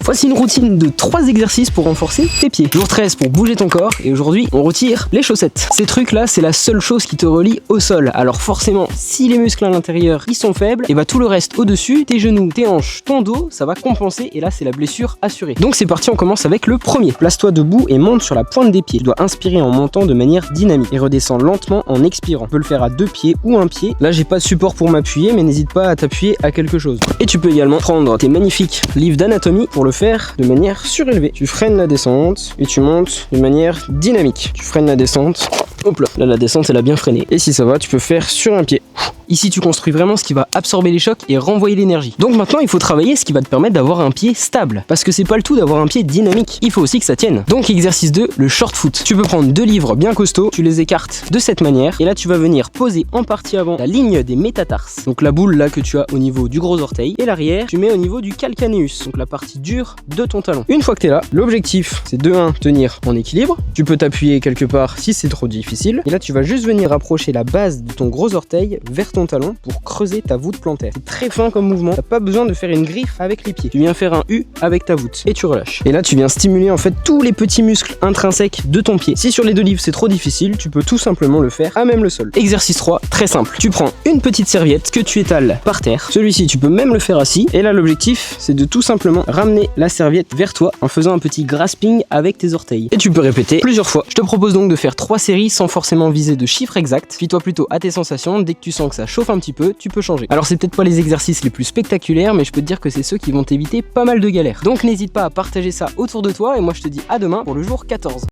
Voici une routine de 3 exercices pour renforcer tes pieds. Jour 13 pour bouger ton corps et aujourd'hui on retire les chaussettes. Ces trucs là c'est la seule chose qui te relie au sol. Alors forcément si les muscles à l'intérieur ils sont faibles, et bah tout le reste au dessus, tes genoux, tes hanches, ton dos, ça va compenser et là c'est la blessure assurée. Donc c'est parti, on commence avec le premier. Place-toi debout et monte sur la pointe des pieds. Tu dois inspirer en montant de manière dynamique et redescends lentement en expirant. Tu peux le faire à 2 pieds ou 1 pied. Là j'ai pas de support pour m'appuyer mais n'hésite pas à t'appuyer à quelque chose. Et tu peux également prendre tes magnifiques livres d'anatomie pour le faire de manière surélevée. Tu freines la descente et tu montes de manière dynamique. Tu freines la descente. Hop là, la descente elle a bien freiné. Et si ça va, tu peux faire sur un pied. Ici tu construis vraiment ce qui va absorber les chocs et renvoyer l'énergie. Donc maintenant il faut travailler ce qui va te permettre d'avoir un pied stable. Parce que c'est pas le tout d'avoir un pied dynamique, il faut aussi que ça tienne. Donc exercice 2, le short foot. Tu peux prendre 2 livres bien costauds, tu les écartes de cette manière. Et là tu vas venir poser en partie avant la ligne des métatarses. Donc la boule là que tu as au niveau du gros orteil. Et l'arrière tu mets au niveau du calcaneus, donc la partie dure de ton talon. Une fois que tu es là, l'objectif c'est de 1 tenir en équilibre. Tu peux t'appuyer quelque part si c'est trop difficile. Et là tu vas juste venir rapprocher la base de ton gros orteil vers ton talon pour creuser ta voûte plantaire. C'est très fin comme mouvement, t'as pas besoin de faire une griffe avec les pieds. Tu viens faire un U avec ta voûte et tu relâches. Et là tu viens stimuler en fait tous les petits muscles intrinsèques de ton pied. Si sur les 2 livres c'est trop difficile, tu peux tout simplement le faire à même le sol. Exercice 3, très simple. Tu prends une petite serviette que tu étales par terre. Celui-ci tu peux même le faire assis. Et là l'objectif c'est de tout simplement ramener la serviette vers toi en faisant un petit grasping avec tes orteils. Et tu peux répéter plusieurs fois. Je te propose donc de faire 3 séries sans forcément viser de chiffre exact. Fie-toi plutôt à tes sensations. Dès que tu sens que ça chauffe un petit peu, tu peux changer. Alors c'est peut-être pas les exercices les plus spectaculaires, mais je peux te dire que c'est ceux qui vont t'éviter pas mal de galères. Donc n'hésite pas à partager ça autour de toi et moi je te dis à demain pour le jour 14.